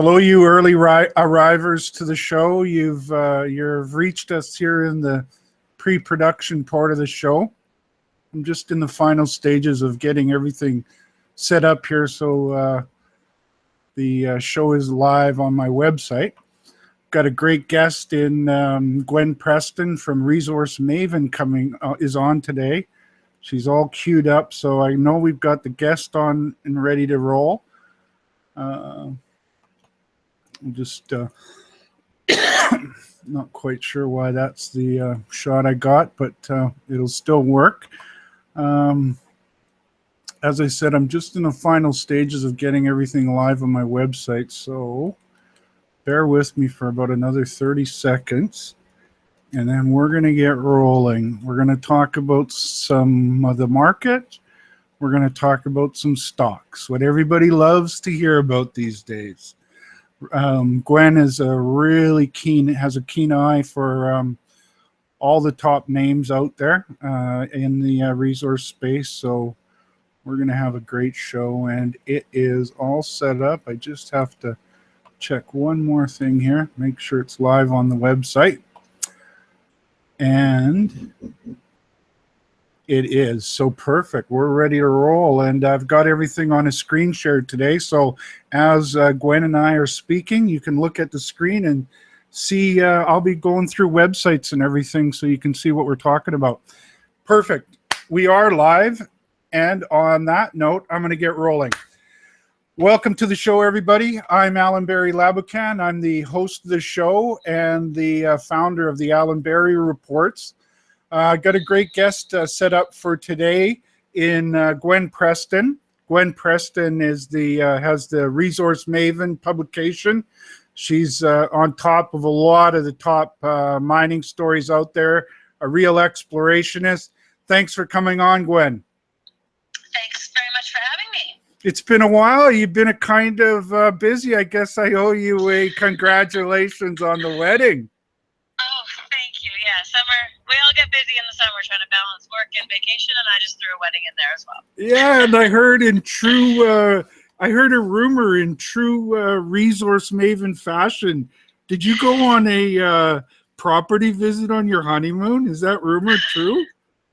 Hello, you early arrivers to the show. You've reached us here in the pre-production part of the show. I'm just in the final stages of getting everything set up here, so the show is live on my website. Got a great guest in Gwen Preston from Maven is on today. She's all queued up, so I know we've got the guest on and ready to roll. I'm just not quite sure why that's the shot I got, but it'll still work. As I said, I'm just in the final stages of getting everything live on my website, so bear with me for about another 30 seconds, and then we're going to get rolling. We're going to talk about some of the market. We're going to talk about some stocks, what everybody loves to hear about these days. Gwen is has a keen eye for all the top names out there in the resource space. So we're going to have a great show, and it is all set up. I just have to check one more thing here, make sure it's live on the website. And it is. So perfect. We're ready to roll, and I've got everything on a screen share today. So as Gwen and I are speaking, you can look at the screen and see. I'll be going through websites and everything so you can see what we're talking about. Perfect. We are live, and on that note, I'm going to get rolling. Welcome to the show, everybody. I'm Alan Barry Labucan. I'm the host of the show and the founder of the Alan Barry Reports. Got a great guest set up for today in Gwen Preston. Gwen Preston is has the Resource Maven publication. She's on top of a lot of the top mining stories out there, a real explorationist. Thanks for coming on, Gwen. Thanks very much for having me. It's been a while. You've been a kind of busy. I guess I owe you a congratulations on the wedding. Oh, thank you. Yeah, summer. We all get busy in the summer trying to balance work and vacation, and I just threw a wedding in there as well. Yeah, and I heard a rumor in true Resource Maven fashion. Did you go on a property visit on your honeymoon? Is that rumor true?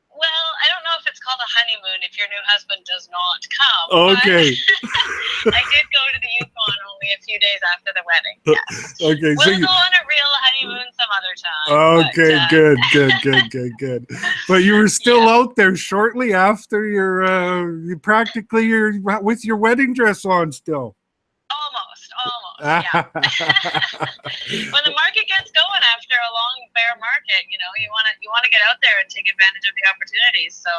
Well, I don't know if it's called a honeymoon if your new husband does not come. Okay. I did go to the Yukon only a few days after the wedding. Yes. Okay. We'll go on a real honeymoon some other time. Okay, good. But you were still out there shortly after you're with your wedding dress on still. Almost, yeah. When the market gets going after a long bear market, you want to get out there and take advantage of the opportunities. So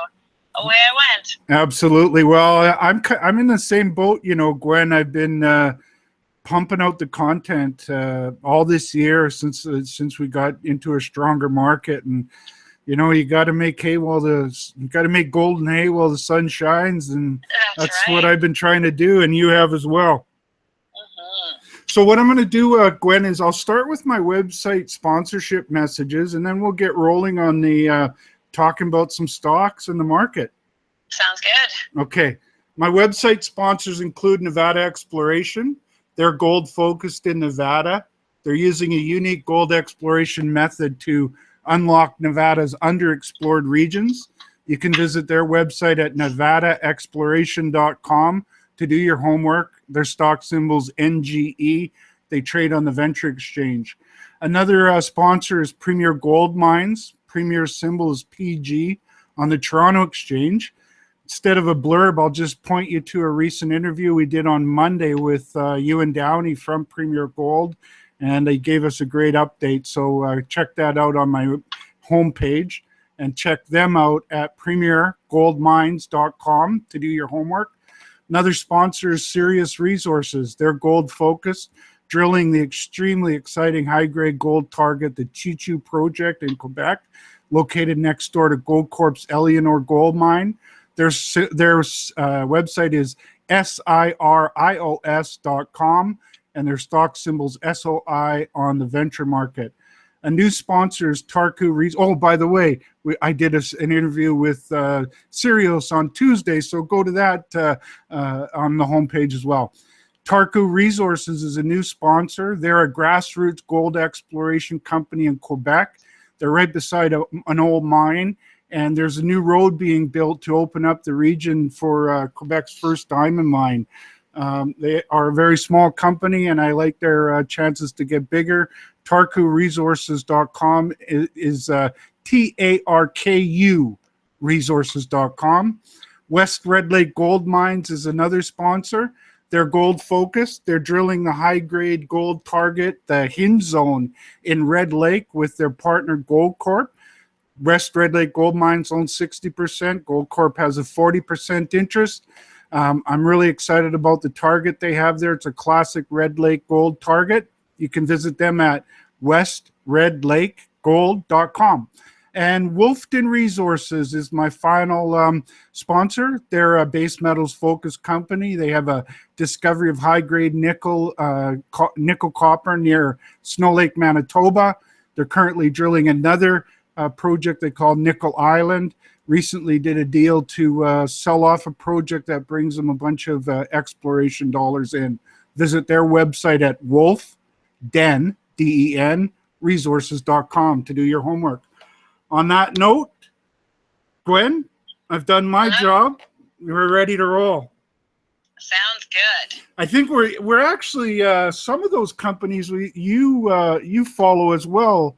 away I went. Absolutely. Well, I'm in the same boat, Gwen. I've been pumping out the content all this year since we got into a stronger market, and you got to make golden hay while the sun shines, and that's right. What I've been trying to do, and you have as well. So what I'm going to do, Gwen, is I'll start with my website sponsorship messages, and then we'll get rolling on the talking about some stocks in the market. Sounds good. Okay. My website sponsors include Nevada Exploration. They're gold focused in Nevada. They're using a unique gold exploration method to unlock Nevada's underexplored regions. You can visit their website at nevadaexploration.com to do your homework. Their stock symbol's NGE. They trade on the Venture Exchange. Another sponsor is Premier Gold Mines. Premier symbol is PG on the Toronto Exchange. Instead of a blurb, I'll just point you to a recent interview we did on Monday with Ewan Downey from Premier Gold, and they gave us a great update. So check that out on my homepage, and check them out at premiergoldmines.com to do your homework. Another sponsor is Sirius Resources. They're gold focused, drilling the extremely exciting high-grade gold target, the Chichu project in Quebec, located next door to Goldcorp's Eleanor Gold Mine. Their website is sirios.com, and their stock symbol's SOI on the venture market. A new sponsor is Tarku. Oh, by the way, I did an interview with Sirius on Tuesday, so go to that on the homepage as well. Tarku Resources is a new sponsor. They're a grassroots gold exploration company in Quebec. They're right beside an old mine, and there's a new road being built to open up the region for Quebec's first diamond mine. They are a very small company, and I like their chances to get bigger. TarkuResources.com is TARKU resources.com. West Red Lake Gold Mines is another sponsor. They're gold focused. They're drilling the high grade gold target, the Hinge Zone in Red Lake with their partner Gold Corp. West Red Lake Gold Mines owns 60%. Gold Corp has a 40% interest. I'm really excited about the target they have there. It's a classic Red Lake gold target. You can visit them at westredlakegold.com. And Wolfden Resources is my final sponsor. They're a base metals focused company. They have a discovery of high grade nickel copper near Snow Lake, Manitoba. They're currently drilling another project they call Nickel Island. Recently did a deal to sell off a project that brings them a bunch of exploration dollars in. Visit their website at wolfden, D-E-N, resources.com to do your homework. On that note, Gwen, I've done my job. We're ready to roll. Sounds good. I think we're actually some of those companies you follow as well.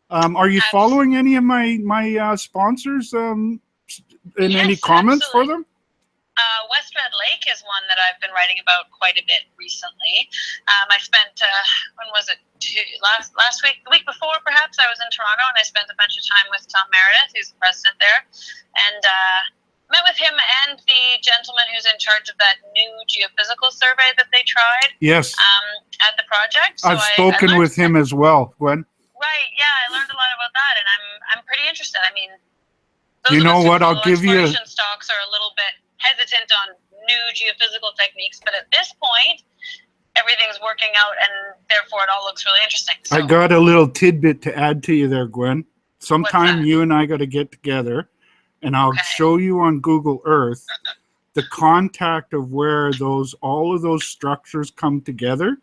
Are you following any of my sponsors? Yes, any comments for them? West Red Lake is one that I've been writing about quite a bit recently. I spent, when was it? Last week, the week before perhaps, I was in Toronto and I spent a bunch of time with Tom Meredith, who's the president there, and met with him and the gentleman who's in charge of that new geophysical survey that they tried. Yes. At the project. So I've spoken with him as well, Gwen. Right. Yeah, I learned a lot about that, and I'm pretty interested. I mean, you know what? I'll give you. Stocks are a little bit hesitant on new geophysical techniques, but at this point, everything's working out, and therefore it all looks really interesting. So, I got a little tidbit to add to you there, Gwen. Sometime you and I got to get together, and I'll show you on Google Earth the contact of where all of those structures come together,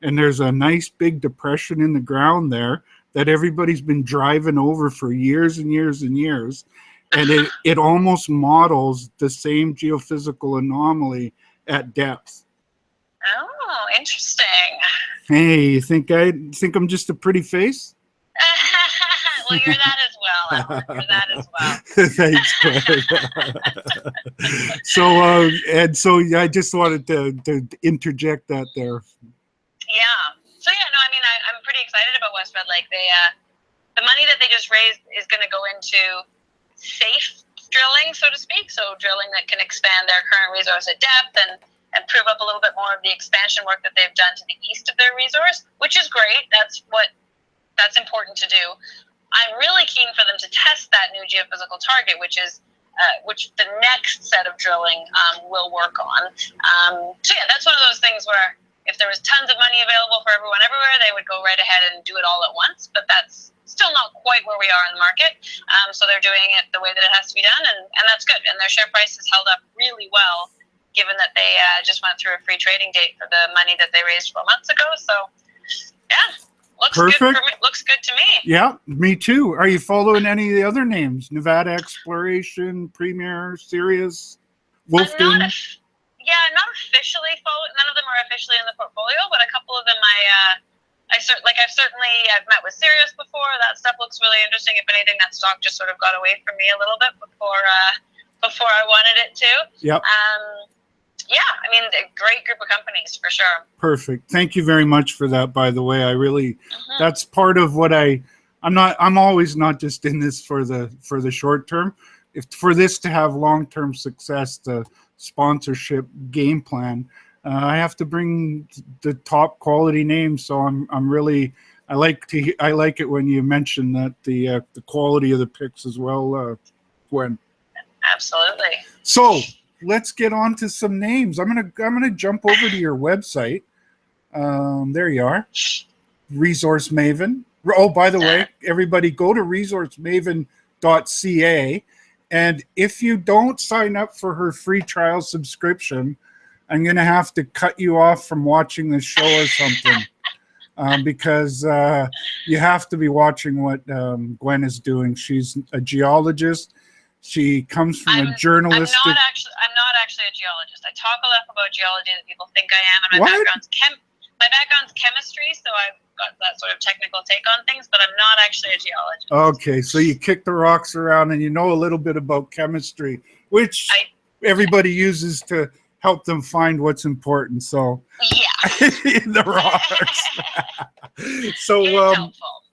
and there's a nice big depression in the ground there that everybody's been driving over for years and years and years. And it almost models the same geophysical anomaly at depth. Oh, interesting. Hey, you think I'm just a pretty face? Well, you're that as well, Alan. You're that as well. Thanks, Gwen. So I just wanted to interject that there. Yeah. So yeah, no, I mean, I'm pretty excited about West Red Lake. They the money that they just raised is going to go into safe drilling, so to speak. So drilling that can expand their current resource at depth and prove up a little bit more of the expansion work that they've done to the east of their resource, which is great. That's important to do. I'm really keen for them to test that new geophysical target, which the next set of drilling will work on. So yeah, that's one of those things where if there was tons of money available for everyone everywhere, they would go right ahead and do it all at once. But that's still not quite where we are in the market. So they're doing it the way that it has to be done, and that's good. And their share price has held up really well, given that they just went through a free trading date for the money that they raised 12 months ago. So, yeah, looks perfect. Good for me. Looks good to me. Yeah, me too. Are you following any of the other names? Nevada Exploration, Premier, Sirius, Wolfden? Not officially followed. None of them are officially in the portfolio, but a couple of them I've met with Sirius before. That stuff looks really interesting. If anything, that stock just sort of got away from me a little bit before I wanted it to. Yep. Yeah, I mean, a great group of companies for sure. Perfect. Thank you very much for that. By the way, I really that's part of what I'm always not just in this for the short term. If for this to have long-term success, the sponsorship game plan, I have to bring the top quality names. So I like it when you mention that the quality of the picks as well, Gwen. Absolutely. So let's get on to some names. I'm gonna jump over to your website. There you are, Resource Maven. Oh, by the way, everybody go to resourcemaven.ca. And if you don't sign up for her free trial subscription, I'm going to have to cut you off from watching this show or something. Because you have to be watching what Gwen is doing. She's a geologist. She comes from a journalistic. I'm not actually a geologist. I talk enough about geology that people think I am, and my background's chemistry, so I've got that sort of technical take on things, but I'm not actually a geologist. Okay, so you kick the rocks around and you know a little bit about chemistry, which everybody uses to help them find what's important. So yeah, the rocks. So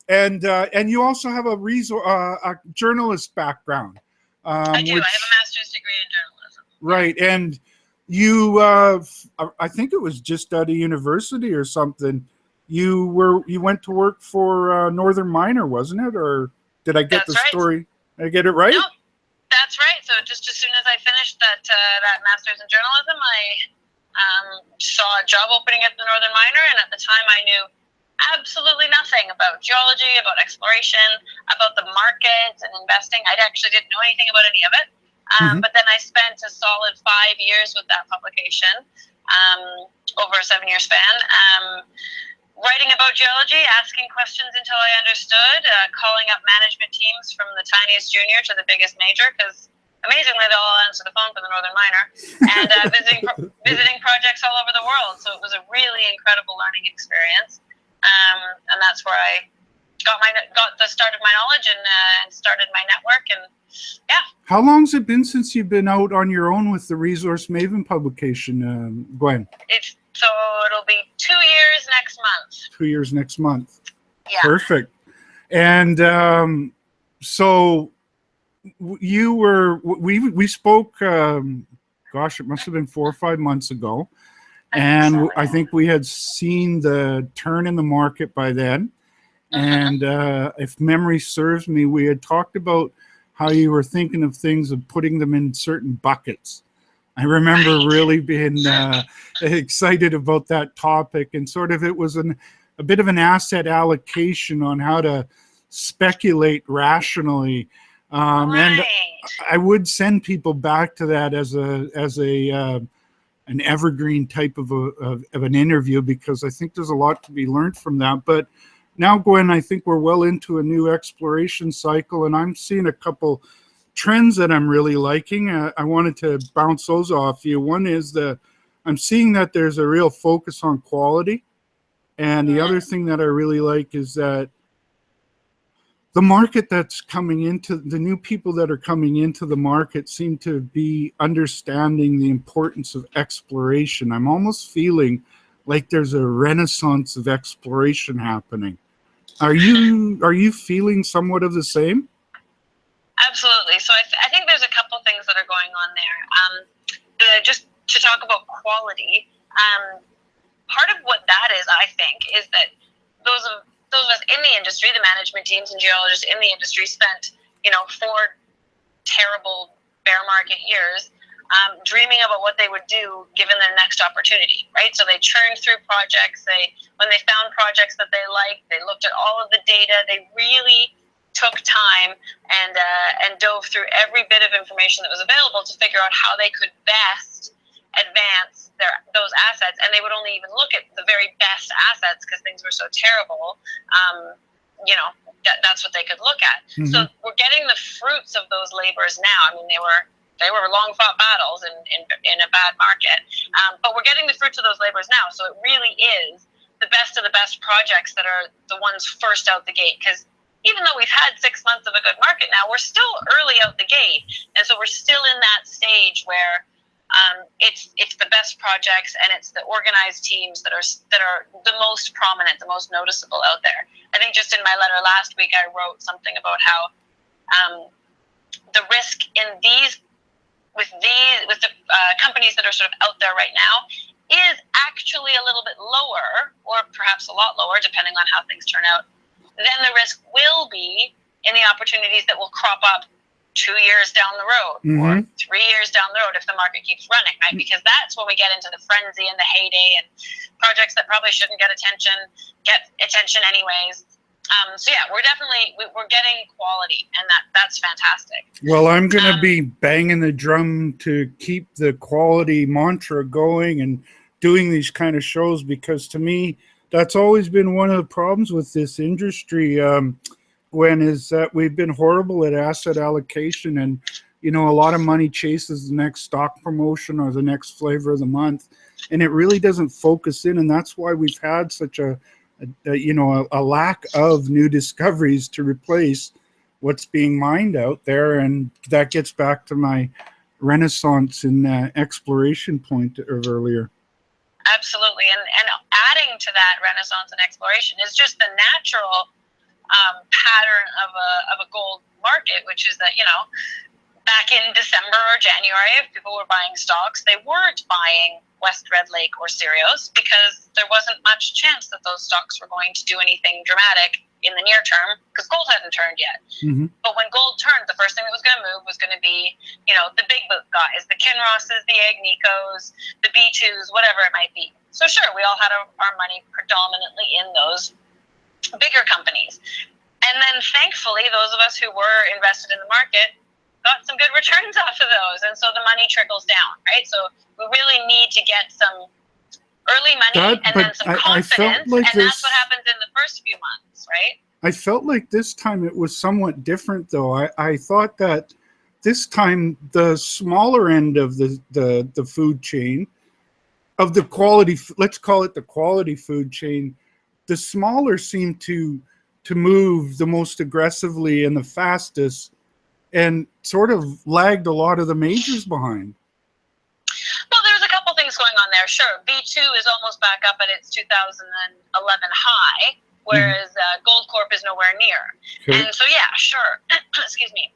and you also have a journalist background. I do. I have a master's degree in journalism. Right, and you, I think it was just at a university or something. You went to work for Northern Miner, wasn't it? Or did I get story? Did I get it right? No, that's right. So just as soon as I finished that master's in journalism, I saw a job opening at the Northern Miner, and at the time I knew absolutely nothing about geology, about exploration, about the markets and investing. I actually didn't know anything about any of it. But then I spent a solid 5 years with that publication, over a 7-year span, writing about geology, asking questions until I understood, calling up management teams from the tiniest junior to the biggest major, because amazingly they all answer the phone for the Northern Miner, and visiting projects all over the world. So it was a really incredible learning experience. And that's where I got the start of my knowledge and started my network. And yeah. How long's it been since you've been out on your own with the Resource Maven publication, Gwen? So it'll be 2 years next month. 2 years next month. Yeah. Perfect. And so we spoke. Gosh, it must have been 4 or 5 months ago. And I think we had seen the turn in the market by then. And if memory serves me, we had talked about how you were thinking of things of putting them in certain buckets. I remember really being excited about that topic, and sort of it was a bit of an asset allocation on how to speculate rationally. And I would send people back to that as an evergreen type of an interview, because I think there's a lot to be learned from that. But now, Gwen, I think we're well into a new exploration cycle, and I'm seeing a couple trends that I'm really liking. I wanted to bounce those off you. One is I'm seeing that there's a real focus on quality, and the other thing that I really like is that the market that's coming into, the new people that are coming into the market seem to be understanding the importance of exploration. I'm almost feeling like there's a renaissance of exploration happening. Are you feeling somewhat of the same? Absolutely. So I think there's a couple things that are going on there. Just to talk about quality, part of what that is, I think, is that those of us in the industry, the management teams and geologists in the industry, spent 4 terrible bear market years dreaming about what they would do given their next opportunity, right? So they churned through projects. When they found projects that they liked, they looked at all of the data. They really took time and dove through every bit of information that was available to figure out how they could best advance those assets. And they would only even look at the very best assets because things were so terrible. That's what they could look at. Mm-hmm. So we're getting the fruits of those labors now. I mean, they were long fought battles in a bad market, but we're getting the fruits of those labors now. So it really is the best of the best projects that are the ones first out the gate. Because even though we've had 6 months of a good market now, we're still early out the gate, and so we're still in that stage where it's the best projects and it's the organized teams that are the most prominent, the most noticeable out there. I think just in my letter last week, I wrote something about how the risk in with the companies that are sort of out there right now is actually a little bit lower, or perhaps a lot lower, depending on how things turn out, than the risk will be in the opportunities that will crop up 2 years down the road, or 3 years down the road if the market keeps running, right? Because that's when we get into the frenzy and the heyday, and projects that probably shouldn't get attention anyways. So yeah, we're getting quality, and that's fantastic. Well, I'm going to be banging the drum to keep the quality mantra going and doing these kind of shows, because to me, that's always been one of the problems with this industry, Gwen, is that we've been horrible at asset allocation, and a lot of money chases the next stock promotion or the next flavor of the month, and it really doesn't focus in, and that's why we've had such a lack of new discoveries to replace what's being mined out there. And that gets back to my renaissance in exploration point of earlier. Absolutely, and adding to that renaissance and exploration is just the natural pattern of a gold market, which is that back in December or January, if people were buying stocks, they weren't buying West Red Lake or Sirius, because there wasn't much chance that those stocks were going to do anything dramatic in the near term, because gold hadn't turned yet. Mm-hmm. But when gold turned, the first thing that was going to move was going to be, the big boot guys, the Kinrosses, the Agnicos, the B2s, whatever it might be. So sure, we all had our money predominantly in those bigger companies. And then thankfully, those of us who were invested in the market got some good returns off of those. And so the money trickles down, right? So we really need to get some early money and then some confidence. That's what happens in the first few months, right? I felt like this time it was somewhat different, though. I thought that this time the smaller end of the food chain, of the quality, let's call it the quality food chain, the smaller seemed to move the most aggressively and the fastest, and sort of lagged a lot of the majors behind. Well, there's a couple things going on there. Sure, B2 is almost back up at its 2011 high, whereas Goldcorp is nowhere near. Okay. And so, yeah, sure. Excuse me.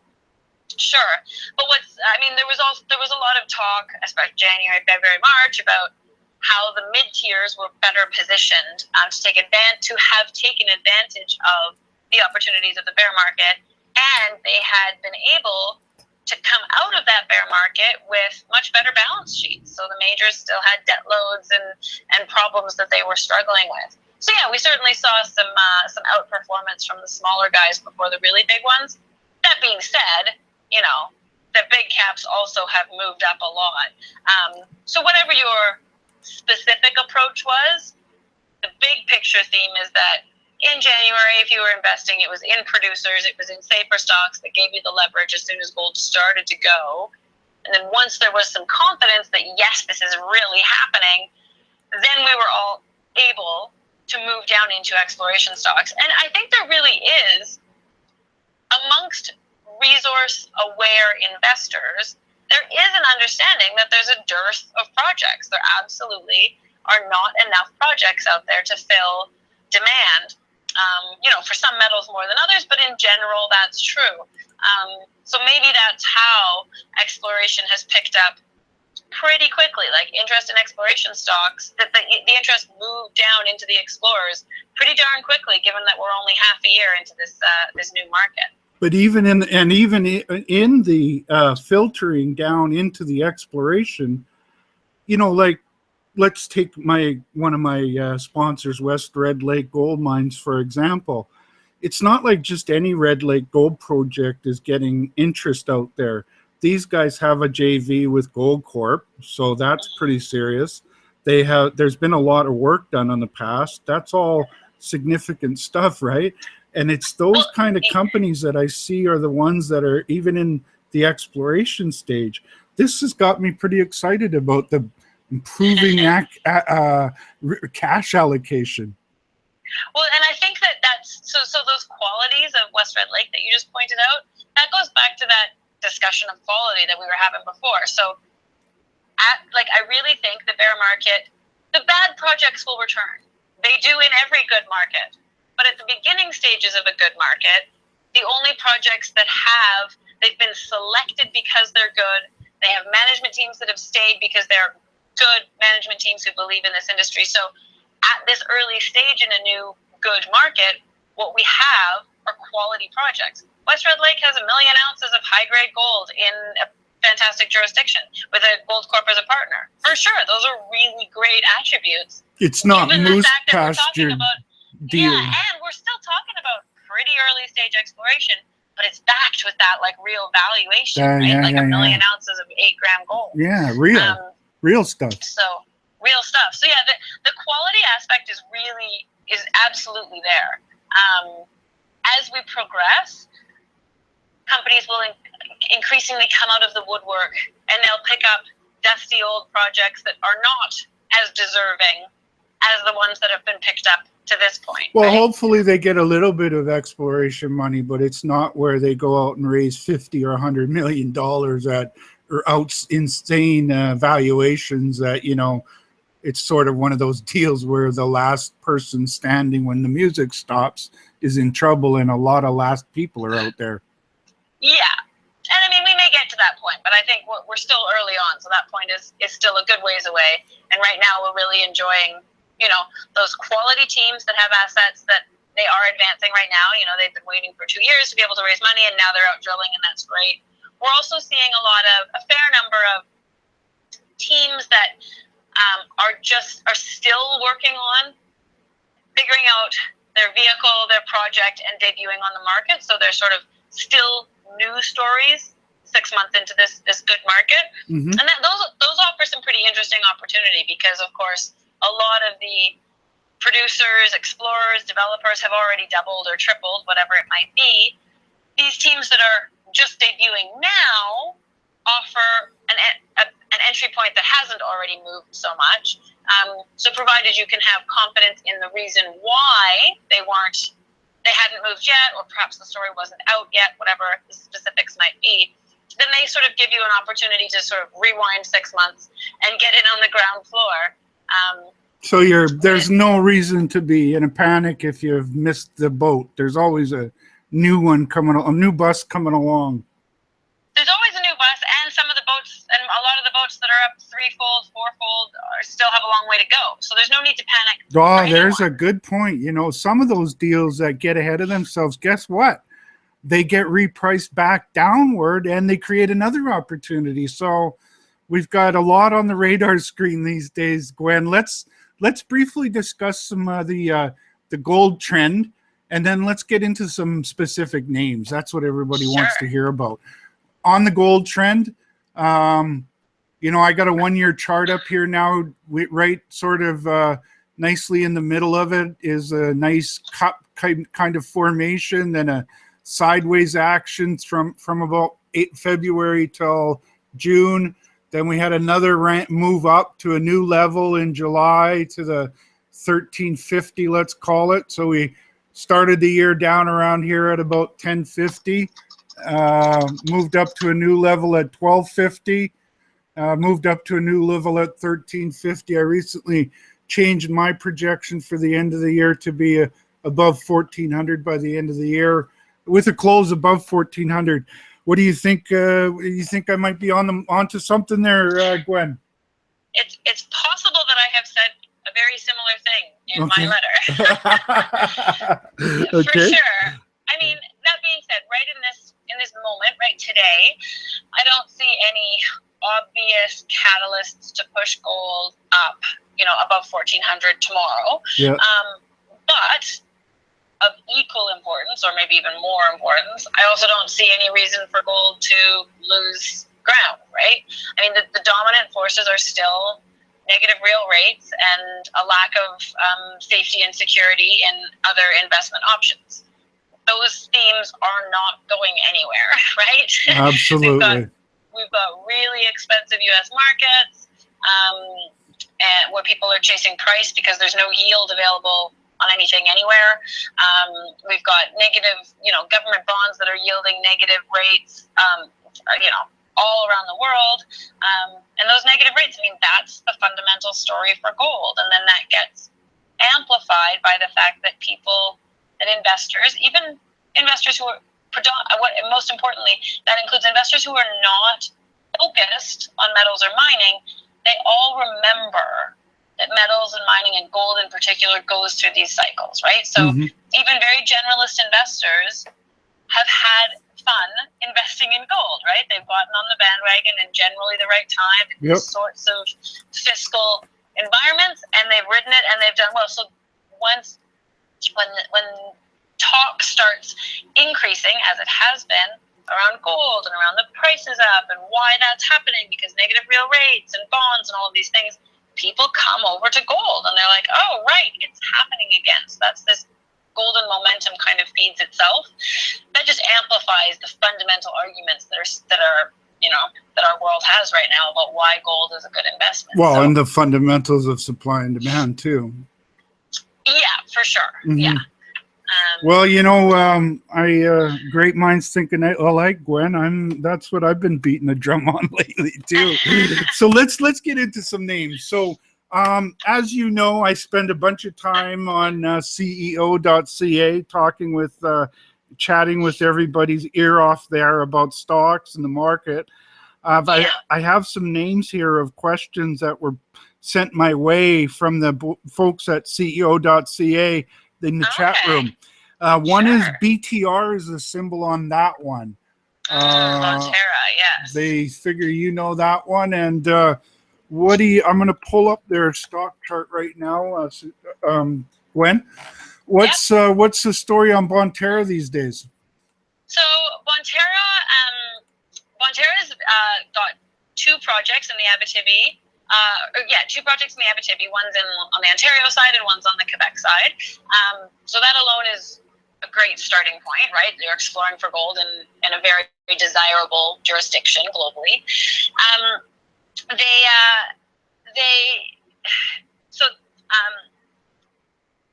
Sure. But there was a lot of talk, especially January, February, March, about how the mid-tiers were better positioned to have taken advantage of the opportunities of the bear market, and they had been able to come out of that bear market with much better balance sheets. So the majors still had debt loads and problems that they were struggling with. So yeah, we certainly saw some outperformance from the smaller guys before the really big ones. That being said, the big caps also have moved up a lot. So whatever your specific approach was, the big picture theme is that in January, if you were investing, it was in producers, it was in safer stocks that gave you the leverage as soon as gold started to go. And then once there was some confidence that, yes, this is really happening, then we were all able to move down into exploration stocks. And I think there really is, amongst resource-aware investors, there is an understanding that there's a dearth of projects. There absolutely are not enough projects out there to fill demand. For some metals more than others, but in general, that's true. So maybe that's how exploration has picked up pretty quickly. Like interest in exploration stocks, that the interest moved down into the explorers pretty darn quickly, given that we're only half a year into this new market. But even in the filtering down into the exploration, let's take one of my sponsors, West Red Lake Gold Mines, for example. It's not like just any Red Lake gold project is getting interest out there. These guys have a JV with Goldcorp, so that's pretty serious. There's been a lot of work done on the past. That's all significant stuff, right? And it's those kind of companies that I see are the ones that are even in the exploration stage. This has got me pretty excited about the improving cash allocation. Well, and I think that's so those qualities of West Red Lake that you just pointed out, that goes back to that discussion of quality that we were having before. So I really think the bear market, the bad projects will return. They do in every good market. But at the beginning stages of a good market, the only projects that they've been selected because they're good, they have management teams that have stayed because they're good management teams who believe in this industry. So at this early stage in a new good market, what we have are quality projects. West Red Lake has 1 million ounces of high-grade gold in a fantastic jurisdiction with a Goldcorp as a partner. For sure, those are really great attributes. It's not moose pasture deal. Yeah, and we're still talking about stage exploration, but it's backed with that like real valuation, right? Like a million ounces of 8 gram gold. Yeah, real stuff. So real stuff. So yeah, the quality aspect is absolutely there. As we progress, companies will increasingly come out of the woodwork, and they'll pick up dusty old projects that are not as deserving as the ones that have been picked up to this point. Well, right? hopefully they get a little bit of exploration money, but it's not where they go out and raise 50 or $100 million at insane valuations that, you know, it's sort of one of those deals where the last person standing when the music stops is in trouble, and a lot of last people are out there. Yeah. And I mean, we may get to that point, but I think we're still early on. So that point is still a good ways away. And right now we're really enjoying, you know, those quality teams that have assets that they are advancing right now. You know, they've been waiting for 2 years to be able to raise money, and now they're out drilling, and that's great. We're also seeing a fair number of teams that are still working on figuring out their vehicle, their project, and debuting on the market. So they're sort of still new stories 6 months into this good market. Mm-hmm. And those offer some pretty interesting opportunity because, of course, a lot of the producers, explorers, developers have already doubled or tripled, whatever it might be. These teams that are just debuting now offer an entry point that hasn't already moved so much. So provided you can have confidence in the reason why they hadn't moved yet, or perhaps the story wasn't out yet, whatever the specifics might be, then they sort of give you an opportunity to sort of rewind 6 months and get in on the ground floor. So there's no reason to be in a panic if you've missed the boat. There's always a new bus coming along. There's always a new bus, and some of the boats, and a lot of the boats that are up 3-fold, 4-fold, still have a long way to go. So there's no need to panic. Oh, there's a good point. You know, some of those deals that get ahead of themselves, guess what? They get repriced back downward, and they create another opportunity. So we've got a lot on the radar screen these days, Gwen. Let's briefly discuss some of the gold trend, and then let's get into some specific names. That's what everybody wants to hear about. On the gold trend, you know, I got a 1 year chart up here now, right sort of nicely in the middle of it is a nice cup kind of formation, then a sideways action from about February till June. Then we had another move up to a new level in July to the 1350, let's call it. So we started the year down around here at about 1050. Moved up to a new level at 1250, moved up to a new level at 1350. I recently changed my projection for the end of the year to be above 1400 by the end of the year, with a close above 1400. What do you think? You think I might be onto something there, Gwen? It's possible that I have said a very similar thing in my letter. For sure. I mean, that being said, right in this moment, right today, I don't see any obvious catalysts to push gold up, you know, above 1400 tomorrow. Yeah. But of equal importance, or maybe even more importance, I also don't see any reason for gold to lose ground, right? I mean, the dominant forces are still negative real rates and a lack of safety and security in other investment options. Those themes are not going anywhere, right? Absolutely. We've got really expensive U.S. markets, and where people are chasing price because there's no yield available on anything anywhere. We've got negative, you know, government bonds that are yielding negative rates, you know, all around the world. And those negative rates, I mean, that's the fundamental story for gold. And then that gets amplified by the fact that investors, even investors who are most importantly, that includes investors who are not focused on metals or mining, they all remember that metals and mining and gold in particular goes through these cycles, right? So even very generalist investors have had fun investing in gold, right? They've gotten on the bandwagon in generally the right time in these sorts of fiscal environments, and they've ridden it and they've done well. So when talk starts increasing, as it has been, around gold and around the prices up and why that's happening, because negative real rates and bonds and all of these things, people come over to gold and they're like, oh, right, it's happening again. So that's this golden momentum kind of feeds itself. That just amplifies the fundamental arguments that our world has right now about why gold is a good investment. Well, and the fundamentals of supply and demand too. Yeah, for sure. Mm-hmm. Yeah. Well, great minds thinking alike, Gwen. That's what I've been beating the drum on lately too. So let's get into some names. So as you know, I spend a bunch of time on CEO.ca chatting with everybody's ear off there about stocks and the market. I have some names here of questions that were sent my way from the folks at CEO.ca in the chat room. One is BTR is the symbol on that one. Bonterra, yes. They figure you know that one. And I'm going to pull up their stock chart right now. Gwen, what's the story on Bonterra these days? So Bonterra's got two projects in the Abitibi. Two projects in the Abitibi. One's on the Ontario side and one's on the Quebec side. So that alone is a great starting point, right? They're exploring for gold in a very, very desirable jurisdiction globally.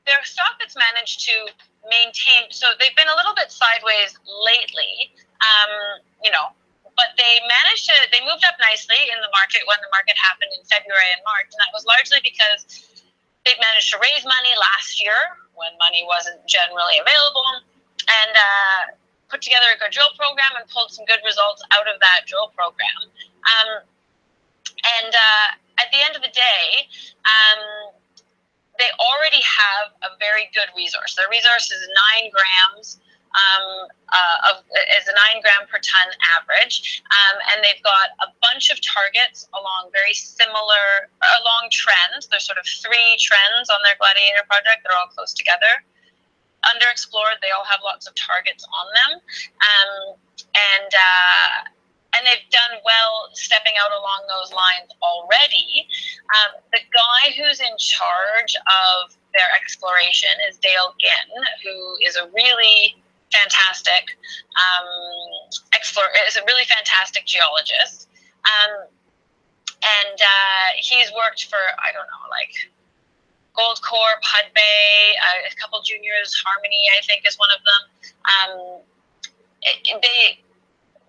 They're a stock that's managed to maintain. So they've been a little bit sideways lately, but they moved up nicely in the market when the market happened in February and March, and that was largely because they've managed to raise money last year when money wasn't generally available, and put together a good drill program and pulled some good results out of that drill program. At the end of the day, they already have a very good resource. Their resource is 9 grams. Is a 9 gram per ton average, and they've got a bunch of targets along trends. There's sort of 3 trends on their Gladiator project. They're all close together. Underexplored, they all have lots of targets on them, and they've done well stepping out along those lines already. The guy who's in charge of their exploration is Dale Ginn, who is a really fantastic is a really fantastic geologist, and he's worked for Gold Corp, Hudbay, a couple juniors, Harmony I think is one of them.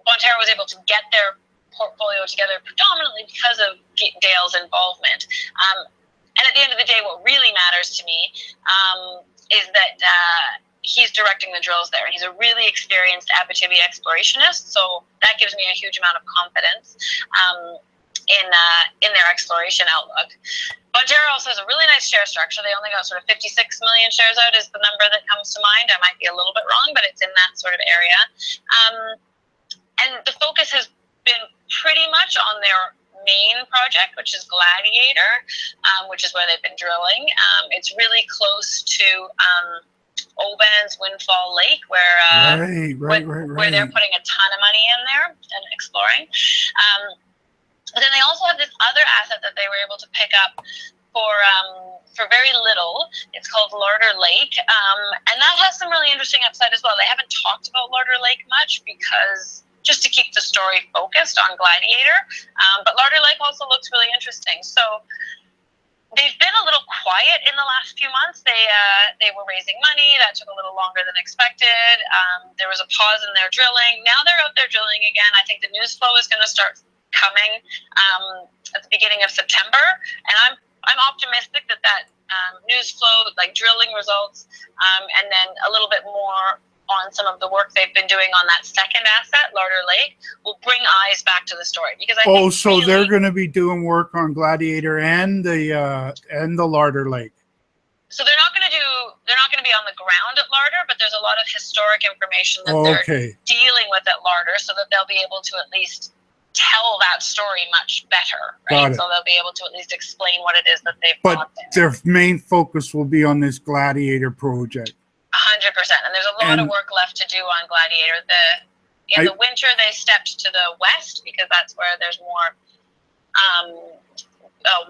Bonterra was able to get their portfolio together predominantly because of Dale's involvement. And at the end of the day, what really matters to me is that he's directing the drills there. He's a really experienced Abitibi explorationist, so that gives me a huge amount of confidence in their exploration outlook. Bonterra also has a really nice share structure. They only got sort of 56 million shares out is the number that comes to mind. I might be a little bit wrong, but it's in that sort of area. And the focus has been pretty much on their main project, which is Gladiator, which is where they've been drilling. It's really close to Oban's Windfall Lake, where they're putting a ton of money in there and exploring. But then they also have this other asset that they were able to pick up for very little. It's called Larder Lake, and that has some really interesting upside as well. They haven't talked about Larder Lake much because just to keep the story focused on Gladiator, but Larder Lake also looks really interesting. So they've been a little quiet in the last few months. They were raising money. That took a little longer than expected. There was a pause in their drilling. Now they're out there drilling again. I think the news flow is going to start coming at the beginning of September, and I'm optimistic that news flow, like drilling results, and then a little bit more on some of the work they've been doing on that second asset, Larder Lake, will bring eyes back to the story. Because they're going to be doing work on Gladiator and the Larder Lake. So they're not going to be on the ground at Larder, but there's a lot of historic information that they're dealing with at Larder, so that they'll be able to at least tell that story much better, right? So they'll be able to at least explain what it is that they've got there. Their main focus will be on this Gladiator project. 100%, And there's a lot of work left to do on Gladiator. In the winter, they stepped to the west because that's where there's more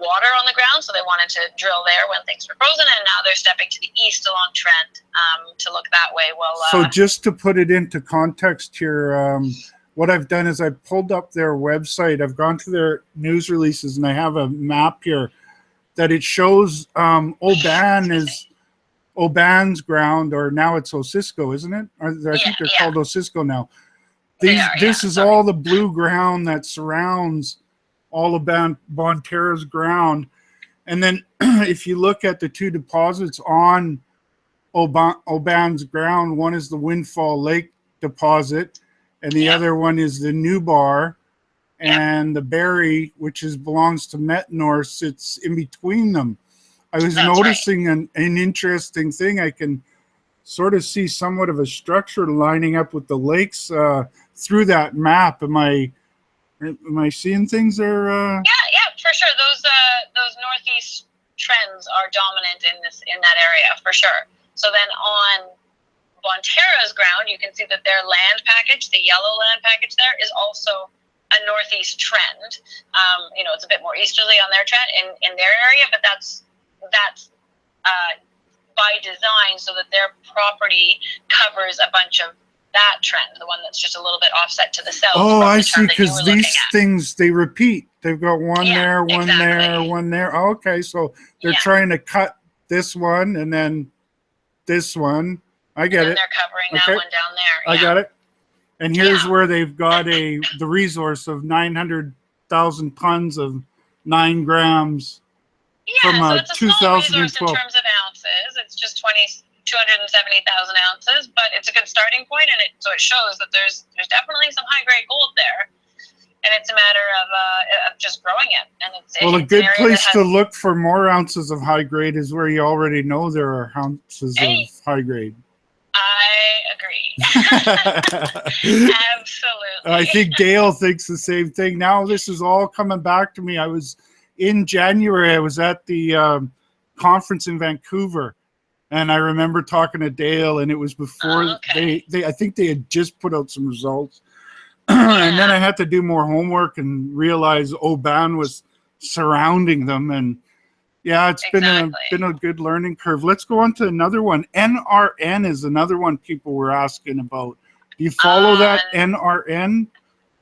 water on the ground, so they wanted to drill there when things were frozen, and now they're stepping to the east along Trent to look that way. So just to put it into context here, what I've done is I pulled up their website. I've gone to their news releases, and I have a map here that it shows Oban's ground, or now it's Osisco, isn't it? I think they're called Osisco now. This is all the blue ground that surrounds all of Bonterra's ground. And then if you look at the two deposits on Oban's ground, one is the Windfall Lake deposit, and the other one is the New Bar, and the Berry, which belongs to Metanor, sits in between them. I was noticing an interesting thing. I can sort of see somewhat of a structure lining up with the lakes through that map. Am I seeing things there? Yeah, for sure. Those northeast trends are dominant in that area for sure. So then on Bonterra's ground, you can see that their land package, the yellow land package there, is also a northeast trend. It's a bit more easterly on their trend in their area, but that's by design so that their property covers a bunch of that trend, the one that's just a little bit offset to the south. Oh, I see, because these things, they repeat. They've got one there, one there, one there. Oh, okay, so they're trying to cut this one and then this one. I get it. And they're covering that one down there. I got it. And here's where they've got the resource of 900,000 tons of 9 grams from so it's a 2012. small resource in terms of ounces. It's just 270,000 ounces, but it's a good starting point, and so it shows that there's definitely some high grade gold there, and it's a matter of just growing it. And a good place to look for more ounces of high grade is where you already know there are ounces of high grade. I agree. Absolutely. I think Dale thinks the same thing. Now this is all coming back to me. In January, I was at the conference in Vancouver, and I remember talking to Dale, and it was before I think they had just put out some results. And then I had to do more homework and realize Oban was surrounding them. And it's been a good learning curve. Let's go on to another one. NRN is another one people were asking about. Do you follow that NRN?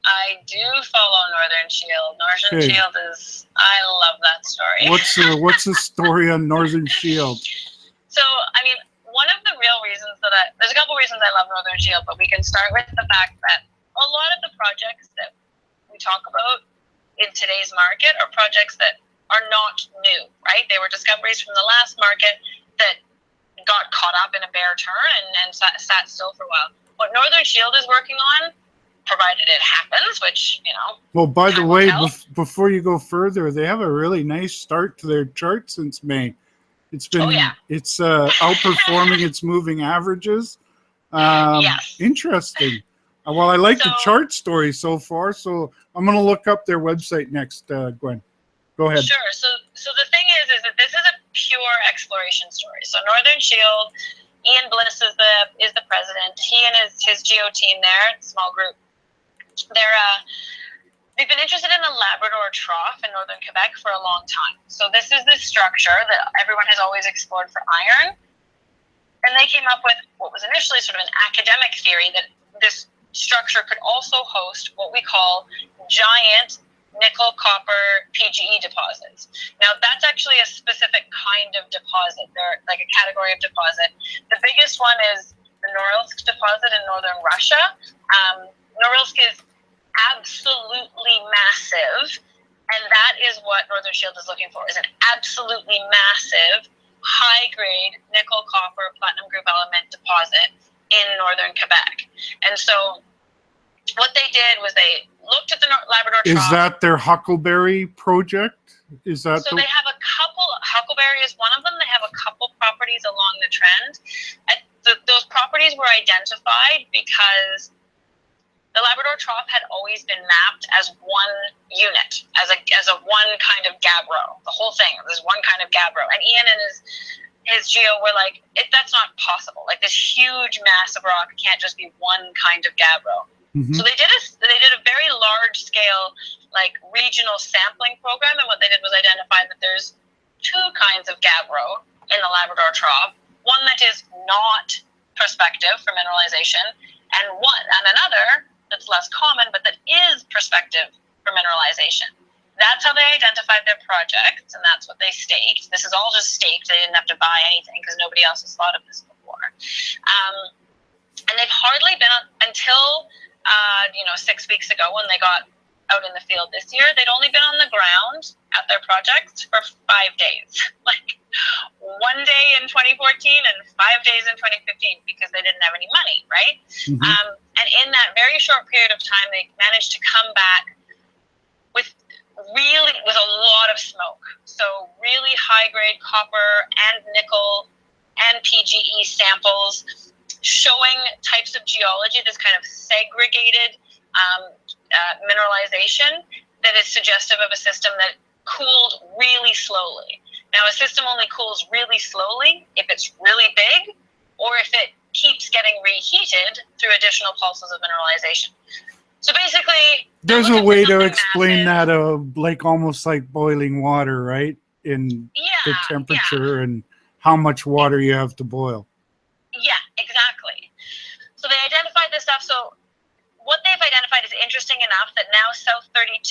I do follow Northern Shield. Northern Shield is, I love that story. What's the story on Northern Shield? So, one of the real reasons there's a couple reasons I love Northern Shield, but we can start with the fact that a lot of the projects that we talk about in today's market are projects that are not new, right? They were discoveries from the last market that got caught up in a bear turn and sat still for a while. What Northern Shield is working on, provided it happens, which, Well, by the way, before you go further, they have a really nice start to their chart since May. It's been, it's outperforming its moving averages. Interesting. Well, I like the chart story so far, so I'm going to look up their website next, Gwen. Go ahead. Sure. So the thing is that this is a pure exploration story. So Northern Shield, Ian Bliss is the president. He and his geo team there, small group, they've been interested in the Labrador Trough in northern Quebec for a long time. So this is this structure that everyone has always explored for iron. And they came up with what was initially sort of an academic theory that this structure could also host what we call giant nickel copper PGE deposits. Now that's actually a specific kind of deposit. They're like a category of deposit. The biggest one is the Norilsk deposit in northern Russia. Norilsk is absolutely massive, and that is what Northern Shield is looking for, is an absolutely massive high-grade nickel, copper, platinum group element deposit in northern Quebec. And so what they did was they looked at the Labrador Trough. Is that their Huckleberry project? They have a couple. Huckleberry is one of them. They have a couple properties along the trend. Those properties were identified because the Labrador Trough had always been mapped as one unit, as a one kind of gabbro. The whole thing, there's one kind of gabbro. And Ian and his geo were like, that's not possible. Like this huge mass of rock can't just be one kind of gabbro. Mm-hmm. So they did a very large scale like regional sampling program, and what they did was identify that there's two kinds of gabbro in the Labrador Trough. One that is not prospective for mineralization, and another that's less common but that is prospective for mineralization. That's how they identified their projects, and that's what they staked. This is all just staked. They didn't have to buy anything because nobody else has thought of this before. And they've hardly been until 6 weeks ago when they got out in the field this year. They'd only been on the ground at their projects for 5 days, like 1 day in 2014 and 5 days in 2015 because they didn't have any money, right? Mm-hmm. And in that very short period of time, they managed to come back with a lot of smoke. So really high grade copper and nickel and PGE samples showing types of geology, this kind of segregated mineralization that is suggestive of a system that cooled really slowly. Now, a system only cools really slowly if it's really big or if it keeps getting reheated through additional pulses of mineralization. So basically, there's a way to explain that, like almost like boiling water, right? In the temperature and how much water you have to boil. Yeah, exactly. So they identified this stuff. So what they've identified is interesting enough that now South 32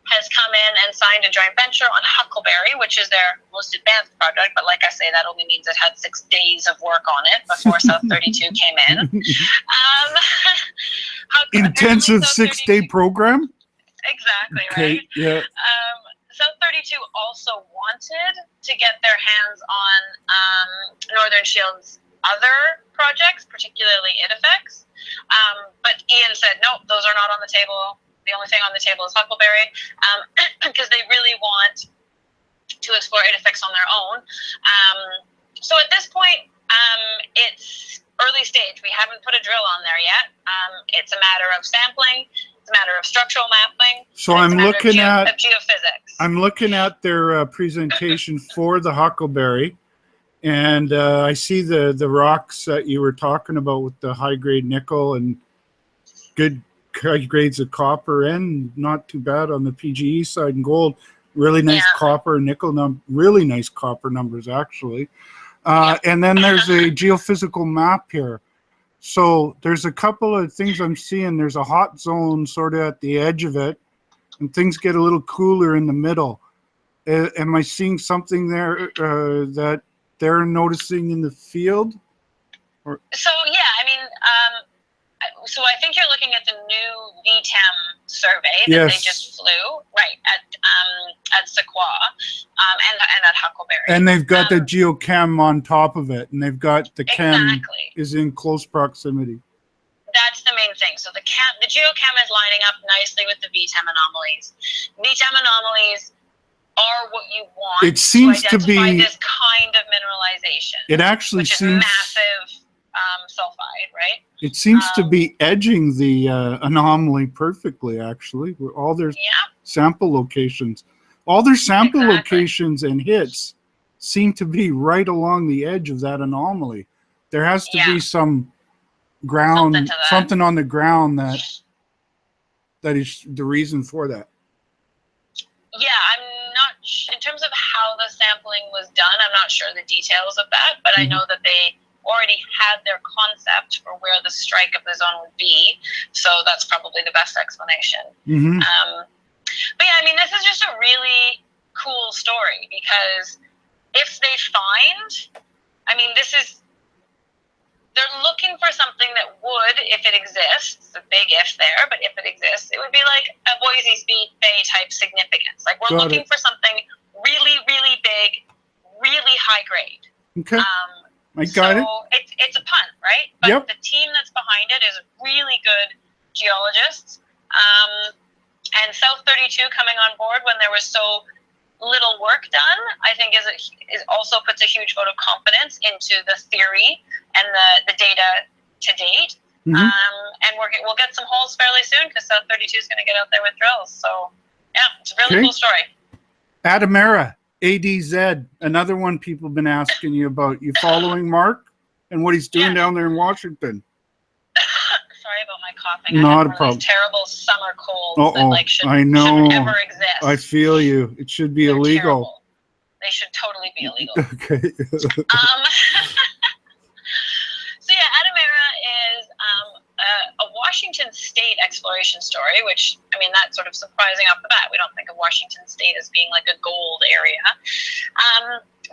has come in and signed a joint venture on Huckleberry, which is their most advanced project. But like I say, that only means it had 6 days of work on it before South 32 came in. Intensive 6-day program? Exactly, okay, right? Yeah. South 32 also wanted to get their hands on Northern Shield's other projects, particularly Idefix. But Ian said, no, those are not on the table. The only thing on the table is Huckleberry, because they really want to explore Idefix on their own. So at this point, it's early stage. We haven't put a drill on there yet. It's a matter of sampling. It's a matter of structural mapping. So I'm looking at geophysics. I'm looking at their presentation for the Huckleberry, and I see the rocks that you were talking about with the high grade nickel and good high grades of copper, and not too bad on the PGE side, and gold. Really nice copper and nickel really nice copper numbers actually. And then there's a geophysical map here. So there's a couple of things I'm seeing. There's a hot zone sort of at the edge of it, and things get a little cooler in the middle. Am I seeing something there that they're noticing in the field? So yeah, I mean, so I think you're looking at the new VTEM survey that they just flew, right, at Sequoia and at Huckleberry. And they've got the geochem on top of it, and they've got the chem is in close proximity. That's the main thing. So the geochem is lining up nicely with the VTEM anomalies. VTEM anomalies are what you want. It seems to be this kind of mineralization. It actually seems massive sulfide, right? It seems to be edging the anomaly perfectly, actually. All their sample locations, locations and hits seem to be right along the edge of that anomaly. There has to be some ground, something on the ground that is the reason for that. Yeah, I'm not, in terms of how the sampling was done, I'm not sure the details of that, but I know that they already had their concept for where the strike of the zone would be, so that's probably the best explanation. But yeah, I mean, this is just a really cool story, because if they find, I mean, they're looking for something that would, if it exists, a big if there, but if it exists, it would be like a Boise Bay type significance. Like, we're looking for something really, really big, really high grade. Okay. I got it. So it's a punt, right? But the team that's behind it is really good geologists. And South 32 coming on board when there was so little work done, I think is also puts a huge vote of confidence into the theory and the data to date. And we'll get some holes fairly soon, because South 32 is going to get out there with drills. So yeah, it's a really cool story. Adamera, ADZ, another one people have been asking you about. You following Mark and what he's doing down there in Washington? Sorry about my coughing. Not I a have one problem. of these terrible summer colds that like shouldn't ever exist. I feel you. It should be illegal. Terrible. They should totally be illegal. Okay. So yeah, Adamera is a Washington State exploration story, which, I mean, that's sort of surprising off the bat. We don't think of Washington State as being like a gold area.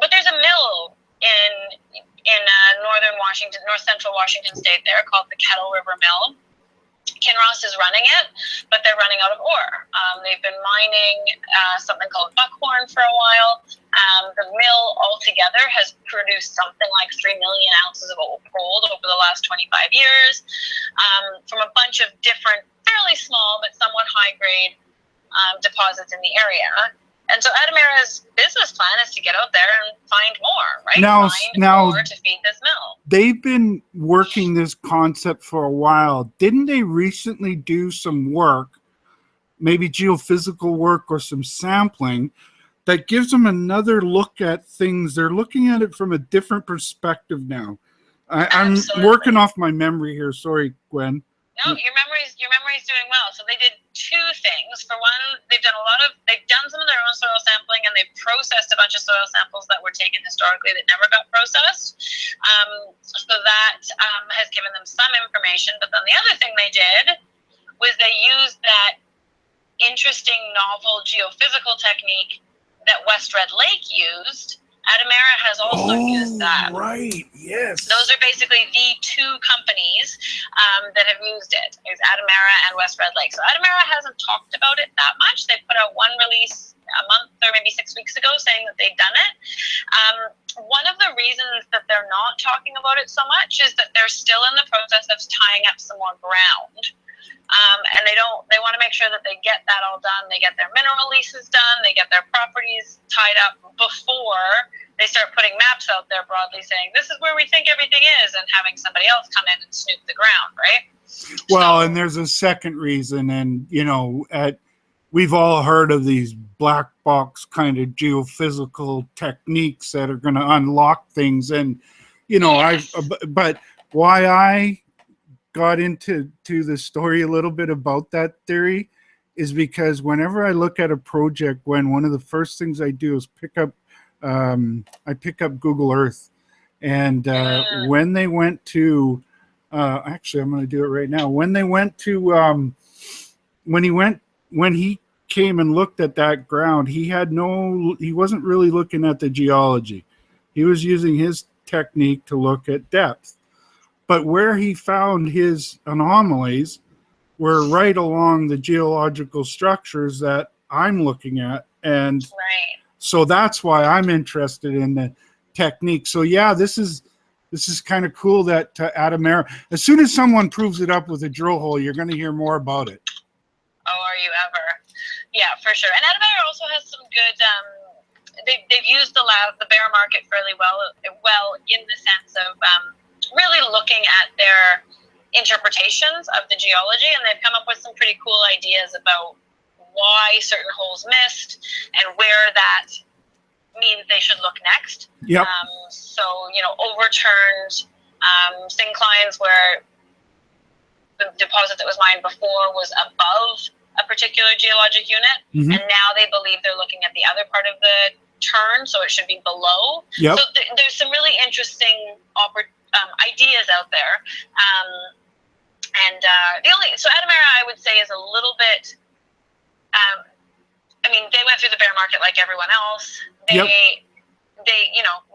But there's a mill in northern Washington, north central Washington State there called the Kettle River Mill. Kinross is running it, but they're running out of ore. They've been mining something called buckhorn for a while. The mill altogether has produced something like 3 million ounces of gold over the last 25 years from a bunch of different, fairly small but somewhat high-grade deposits in the area. And so Adamera's business plan is to get out there and find more, right? Find more to feed this mill. They've been working this concept for a while. Didn't they recently do some work, maybe geophysical work or some sampling, that gives them another look at things? They're looking at it from a different perspective now. I'm working off my memory here. Sorry, Gwen. No, your memory's doing well. So they did two things. For one, they've done some of their own soil sampling, and they've processed a bunch of soil samples that were taken historically that never got processed. So that has given them some information. But then the other thing they did was they used that interesting novel geophysical technique that West Red Lake used. Adamera has also used that. Right, yes. Those are basically the two companies that have used it. It's Adamera and West Red Lake. So Adamera hasn't talked about it that much. They put out one release a month or maybe 6 weeks ago saying that they'd done it. One of the reasons that they're not talking about it so much is that they're still in the process of tying up some more ground. And they want to make sure that they get that all done. They get their mineral leases done. They get their properties tied up before they start putting maps out there broadly saying, this is where we think everything is, and having somebody else come in and snoop the ground, right? Well, and there's a second reason, and, we've all heard of these black box kind of geophysical techniques that are going to unlock things. And, but why I got into the story a little bit about that theory is because whenever I look at a project, one of the first things I do is pick up Google Earth. And when they went to, actually, I'm going to do it right now. When they went to, when he came and looked at that ground, he wasn't really looking at the geology. He was using his technique to look at depth. But where he found his anomalies were right along the geological structures that I'm looking at. And so that's why I'm interested in the technique. So yeah, this is kind of cool that Adamera, as soon as someone proves it up with a drill hole, you're going to hear more about it. Oh, are you ever? Yeah, for sure. And Adamera also has some good, they've used the bear market fairly well in the sense of really looking at their interpretations of the geology, and they've come up with some pretty cool ideas about why certain holes missed and where that means they should look next. Yep. So, overturned synclines where the deposit that was mined before was above a particular geologic unit, and now they believe they're looking at the other part of the turn, so it should be below. Yep. So there's some really interesting ideas out there. So Adamera, I would say, is a little bit, they went through the bear market like everyone else. They,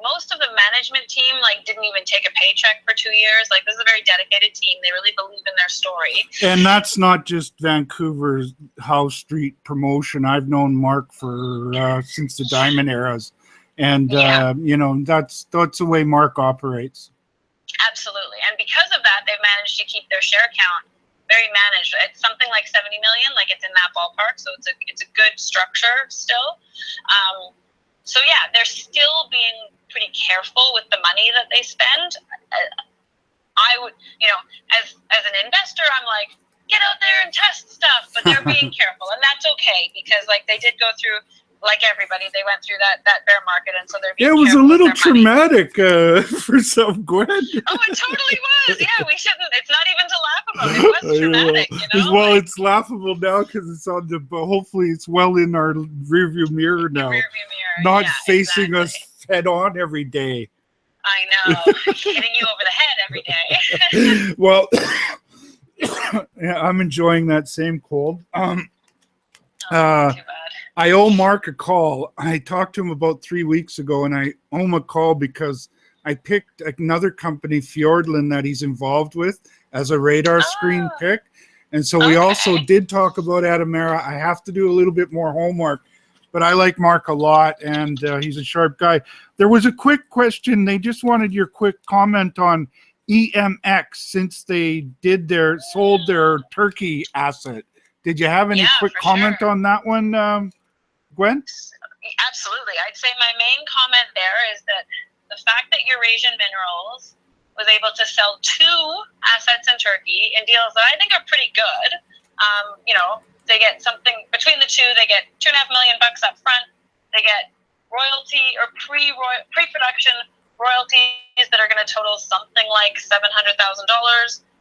most of the management team, didn't even take a paycheck for 2 years. This is a very dedicated team. They really believe in their story. And that's not just Vancouver's House Street promotion. I've known Mark for since the Diamond eras. And, that's the way Mark operates. Absolutely. And because of that, they've managed to keep their share count very managed. It's something like 70 million, it's in that ballpark. So it's a good structure still. So yeah, they're still being pretty careful with the money that they spend. I would, as an investor, I'm like, get out there and test stuff, but they're being careful, and that's okay because they did go through like everybody, they went through that bear market, and so they're Yeah, being it was a careful with little their money. traumatic for some, Gwen. Oh, it totally was. Yeah, we shouldn't. It's not even to laugh about. It was traumatic, Well, like, it's laughable now because it's on the. But hopefully, it's well in our rearview mirror now, rearview mirror. not Yeah, facing exactly. us head on every day. I know, hitting you over the head every day. Well, yeah, I'm enjoying that same cold. Too bad. I owe Mark a call. I talked to him about 3 weeks ago, and I owe him a call because I picked another company, Fjordland, that he's involved with as a radar screen pick. And so we also did talk about Adamera. I have to do a little bit more homework, but I like Mark a lot, and he's a sharp guy. There was a quick question. They just wanted your quick comment on EMX since they sold their Turkey asset. Did you have any quick comment on that one, Gwen? Absolutely. I'd say my main comment there is that the fact that Eurasian Minerals was able to sell 2 assets in Turkey in deals that I think are pretty good. They get something between the 2. They get $2.5 million up front. They get royalty or pre-production royalties that are going to total something like $700,000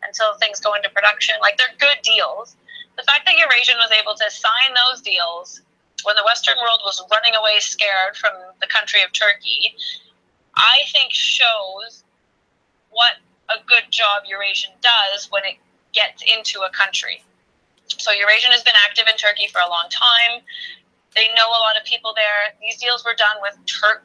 until things go into production. Like, they're good deals. The fact that Eurasian was able to sign those deals when the Western world was running away scared from the country of Turkey, I think shows what a good job Eurasian does when it gets into a country. So Eurasian has been active in Turkey for a long time. They know a lot of people there. These deals were done with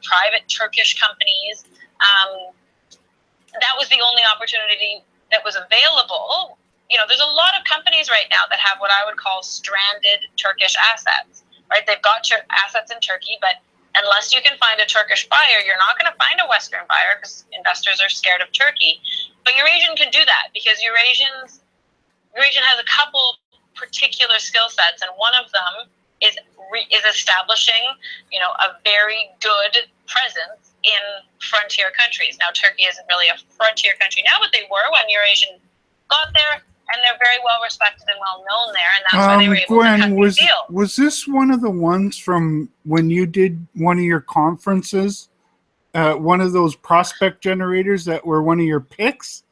private Turkish companies. That was the only opportunity that was available. There's a lot of companies right now that have what I would call stranded Turkish assets, right? They've got assets in Turkey, but unless you can find a Turkish buyer, you're not going to find a Western buyer because investors are scared of Turkey. But Eurasian can do that because Eurasian has a couple particular skill sets, and one of them is establishing, a very good presence in frontier countries. Now, Turkey isn't really a frontier country now, but they were when Eurasian got there. And they're very well respected and well known there, and that's why they were able Gwen, to cut these deals. Was this one of the ones from when you did one of your conferences? One of those prospect generators that were one of your picks?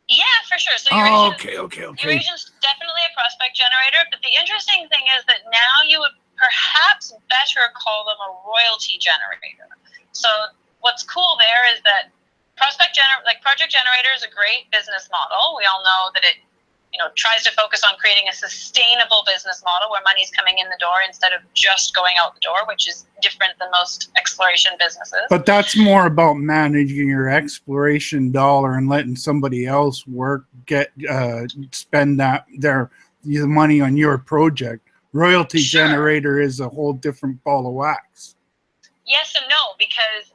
Yeah, for sure. So okay. Eurasian's definitely a prospect generator, but the interesting thing is that now you would perhaps better call them a royalty generator. So what's cool there is that project generator is a great business model. We all know that it tries to focus on creating a sustainable business model where money's coming in the door instead of just going out the door, which is different than most exploration businesses. But that's more about managing your exploration dollar and letting somebody else spend the money on your project. Royalty generator is a whole different ball of wax. Yes and no, because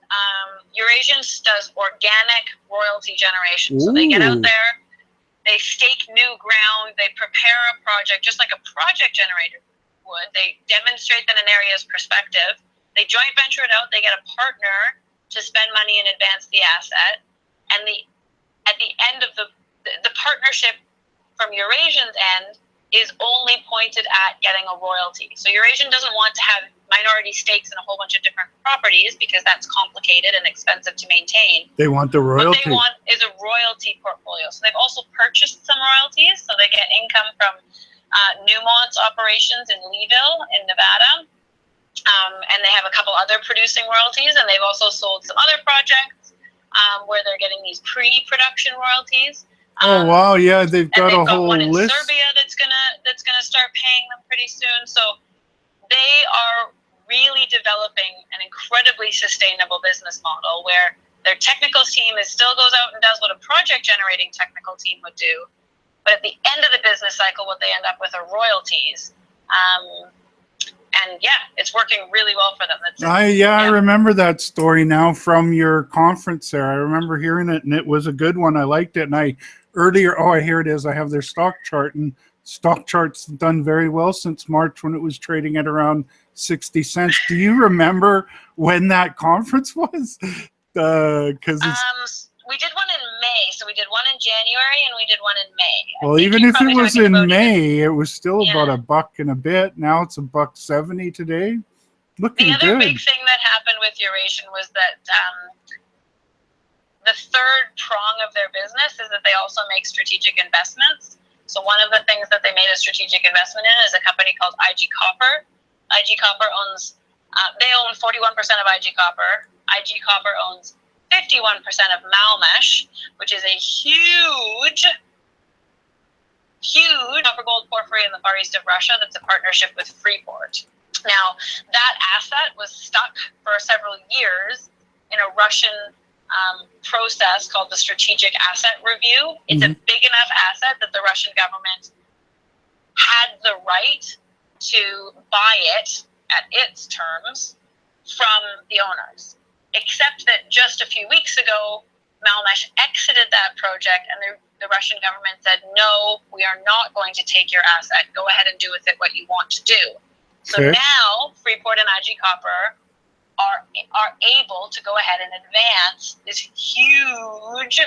Eurasian does organic royalty generation. Ooh. So they get out there, they stake new ground, they prepare a project just like a project generator would. They demonstrate that an area is prospective. They joint venture it out. They get a partner to spend money and advance the asset. And at the end of the partnership from Eurasian's end is only pointed at getting a royalty. So Eurasian doesn't want to have minority stakes in a whole bunch of different properties because that's complicated and expensive to maintain. They want the royalty. What they want is a royalty portfolio. So they've also purchased some royalties. So they get income from Newmont's operations in Leeville in Nevada. And they have a couple other producing royalties. And they've also sold some other projects where they're getting these pre-production royalties. Oh wow! Yeah, they've got a whole one in list. Serbia that's gonna start paying them pretty soon. So they are really developing an incredibly sustainable business model where their technical team still goes out and does what a project generating technical team would do, but at the end of the business cycle, what they end up with are royalties. And yeah, it's working really well for them. I remember that story now from your conference there. I remember hearing it, and it was a good one. I liked it, and here it is. I have their stock chart, and stock chart's done very well since March when it was trading at around 60 cents. Do you remember when that conference was? We did one in May, so we did one in January and we did one in May. Well, even if it was in May, it was still about $1 and a bit. Now it's $1.70 today. Looking the other good. big thing that happened with Eurasian was that the third prong of their business is that they also make strategic investments. So one of the things that they made a strategic investment in is a company called IG Copper. IG Copper owns, they own 41% of IG Copper. IG Copper owns 51% of Malmesh, which is a huge copper gold porphyry in the far east of Russia that's a partnership with Freeport. Now, that asset was stuck for several years in a Russian process called the Strategic Asset Review. It's a big enough asset that the Russian government had the right to buy it at its terms from the owners. Except that just a few weeks ago, Malmesh exited that project, and the Russian government said, no, we are not going to take your asset. Go ahead and do with it what you want to do. So now Freeport and IG Copper are able to go ahead and advance this huge,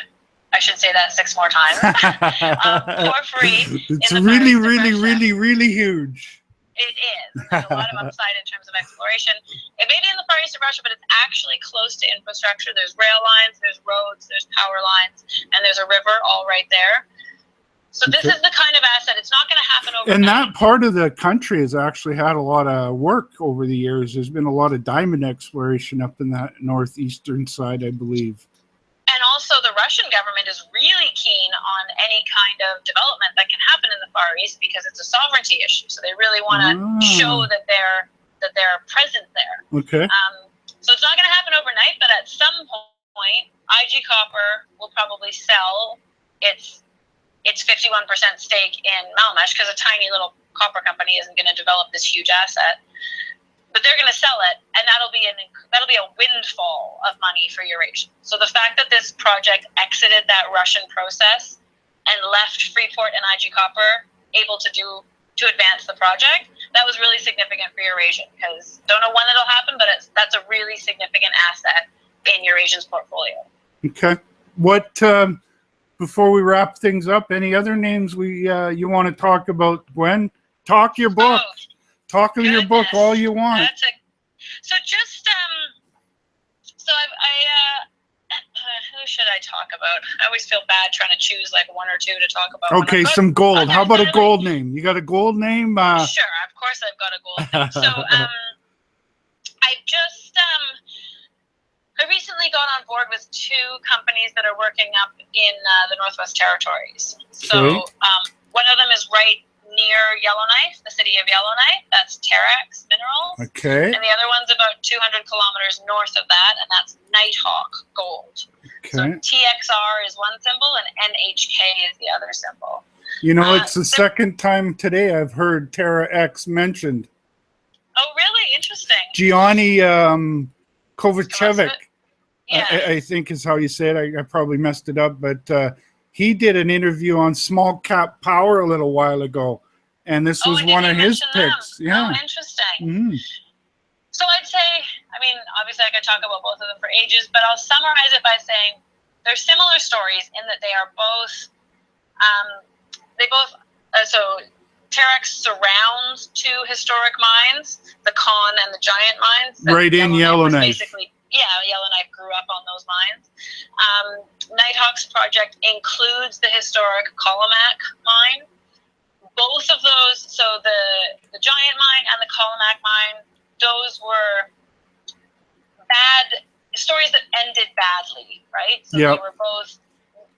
I should say that 6 more times, porphyry. It's really huge. It is. And there's a lot of upside in terms of exploration. It may be in the far east of Russia, but it's actually close to infrastructure. There's rail lines, there's roads, there's power lines, and there's a river all right there. So this is the kind of asset. It's not going to happen overnight. And that part of the country has actually had a lot of work over the years. There's been a lot of diamond exploration up in that northeastern side, I believe. And also the Russian government is really keen on any kind of development that can happen in the Far East because it's a sovereignty issue. So they really want to show that they're present there. Okay. So it's not going to happen overnight, but at some point, IG Copper will probably sell its 51% stake in Malmesh because a tiny little copper company isn't going to develop this huge asset. But they're going to sell it, and that'll be a windfall of money for Eurasia. So the fact that this project exited that Russian process and left Freeport and IG Copper able to advance the project, that was really significant for Eurasia because don't know when it'll happen, but that's a really significant asset in Eurasian's portfolio. Okay. What before we wrap things up, any other names you want to talk about, Gwen? Talk your book. Talk of your book all you want. Who should I talk about? I always feel bad trying to choose like one or two to talk about. Okay, some gold. Okay, how about a gold name? You got a gold name? Sure, of course I've got a gold name. So I recently got on board with 2 companies that are working up in the Northwest Territories. So one of them is right near Yellowknife, the city of Yellowknife. That's Adamera Minerals. Okay. And the other one's about 200 kilometers north of that, and that's Nighthawk Gold. Okay. So TXR is one symbol, and NHK is the other symbol. You know, it's the second time today I've heard Terra X mentioned. Oh, really? Interesting. Gianni Kovacevic, yeah. I think is how you say it. I probably messed it up, but he did an interview on Small Cap Power a little while ago, and this was one of his picks. Them? Yeah. Oh, interesting. So I'd say, I mean, obviously I could talk about both of them for ages, but I'll summarize it by saying they're similar stories in that they are both, so Terex surrounds 2 historic mines, the Con and the Giant mines. Right in Yellowknife. Yellowknife grew up on those mines. Nighthawk's project includes the historic Kolomak mine. Both of those, so the Giant mine and the Kolomak mine, those were bad stories that ended badly, right? So they were both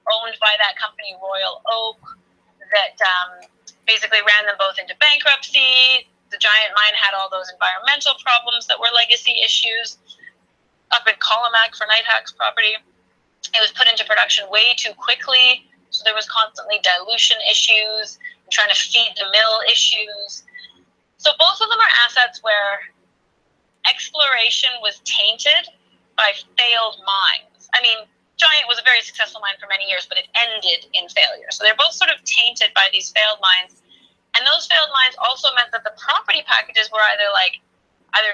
owned by that company, Royal Oak, that basically ran them both into bankruptcy. The Giant mine had all those environmental problems that were legacy issues. Up in Kolomak for Nighthawk's property, it was put into production way too quickly, so there was constantly dilution issues, and trying to feed the mill issues. So both of them are assets where exploration was tainted by failed mines. I mean, Giant was a very successful mine for many years, but it ended in failure. So they're both sort of tainted by these failed mines. And those failed mines also meant that the property packages were either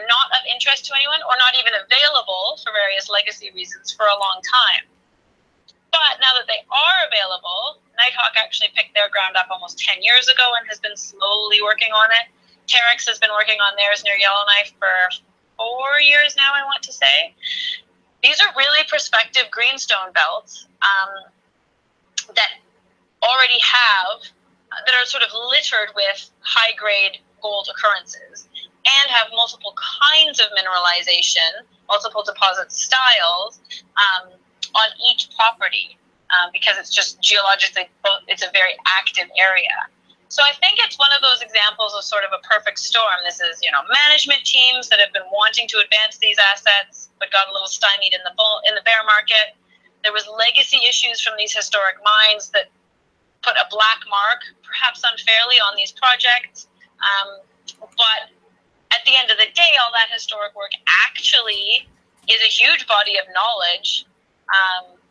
not of interest to anyone or not even available for various legacy reasons for a long time. But now that they are available, Nighthawk actually picked their ground up almost 10 years ago and has been slowly working on it. Terex has been working on theirs near Yellowknife for 4 4 years now, I want to say. These are really prospective greenstone belts that already that are sort of littered with high-grade gold occurrences and have multiple kinds of mineralization, multiple deposit styles on each property because it's just geologically, it's a very active area. So I think it's one of those examples of sort of a perfect storm. This is, management teams that have been wanting to advance these assets but got a little stymied in the bear market. There was legacy issues from these historic mines that put a black mark, perhaps unfairly, on these projects. But at the end of the day, all that historic work actually is a huge body of knowledge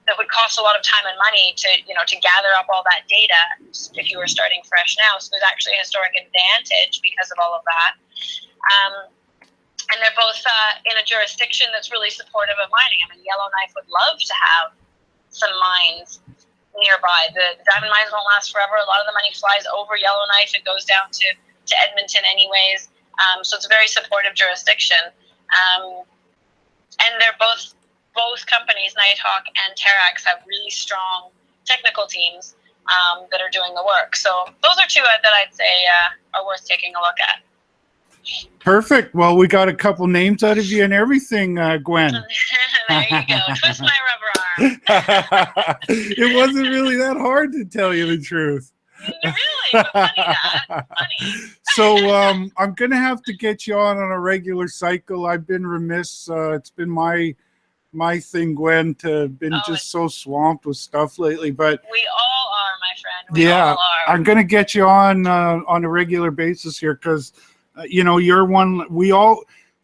that would cost a lot of time and money to gather up all that data if you were starting fresh now. So there's actually a historic advantage because of all of that. And they're both in a jurisdiction that's really supportive of mining. I mean, Yellowknife would love to have some mines nearby. The diamond mines won't last forever. A lot of the money flies over Yellowknife and goes down to Edmonton anyways. So it's a very supportive jurisdiction. And they're both companies, Nighthawk and Terrax, have really strong technical teams that are doing the work. So those are two that I'd say are worth taking a look at. Perfect. Well, we got a couple names out of you and everything, Gwen. There you go. Twist my rubber arm. It wasn't really that hard, to tell you the truth. Really? But funny that. Funny. So I'm going to have to get you on a regular cycle. I've been remiss. It's been my thing, Gwen, to been just so swamped with stuff lately. But we all are, my friend. We all are. I'm going to get you on a regular basis here because, you're one.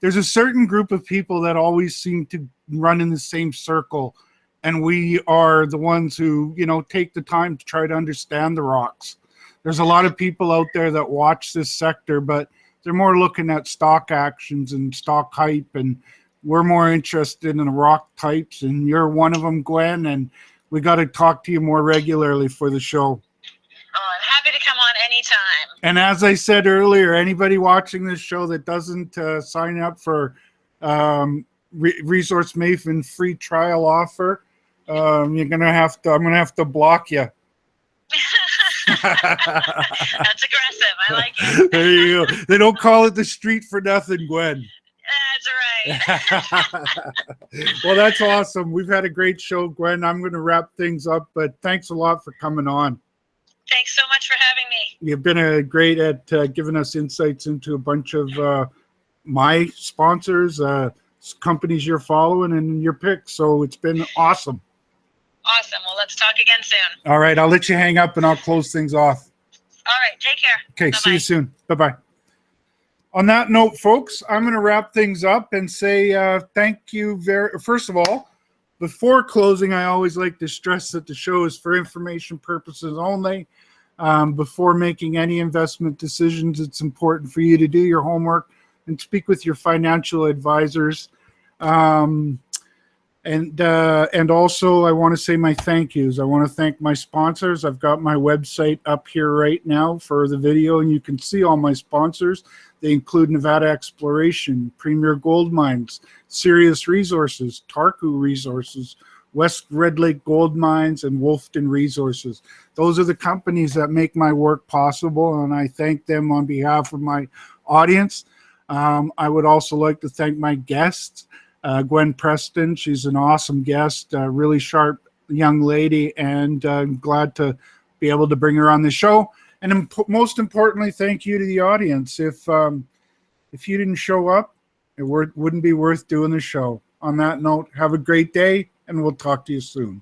There's a certain group of people that always seem to run in the same circle. And we are the ones who, take the time to try to understand the rocks. There's a lot of people out there that watch this sector, but they're more looking at stock actions and stock hype, and we're more interested in the rock types, and you're one of them, Gwen, and we got to talk to you more regularly for the show. Oh, I'm happy to come on anytime. And as I said earlier, anybody watching this show that doesn't sign up for Resource Maven free trial offer, I'm gonna have to block you. That's aggressive. I like it. There you go. They don't call it the street for nothing, Gwen. That's right. Well, that's awesome. We've had a great show, Gwen. I'm going to wrap things up, but thanks a lot for coming on. Thanks so much for having me. You've been great at giving us insights into a bunch of my sponsors, companies you're following, and your picks. So it's been awesome. Awesome. Well, let's talk again soon. All right. I'll let you hang up and I'll close things off. All right. Take care. Okay. Bye-bye. See you soon. Bye-bye. On that note, folks, I'm going to wrap things up and say thank you first of all, before closing, I always like to stress that the show is for information purposes only. Before making any investment decisions, it's important for you to do your homework and speak with your financial advisors. And also, I want to say my thank yous. I want to thank my sponsors. I've got my website up here right now for the video, and you can see all my sponsors. They include Nevada Exploration, Premier Gold Mines, Sirius Resources, Tarku Resources, West Red Lake Gold Mines, and Wolfton Resources. Those are the companies that make my work possible, and I thank them on behalf of my audience. I would also like to thank my guests. Gwen Preston, she's an awesome guest, a really sharp young lady, and I'm glad to be able to bring her on the show. And most importantly, thank you to the audience. If you didn't show up, it wouldn't be worth doing the show. On that note, have a great day, and we'll talk to you soon.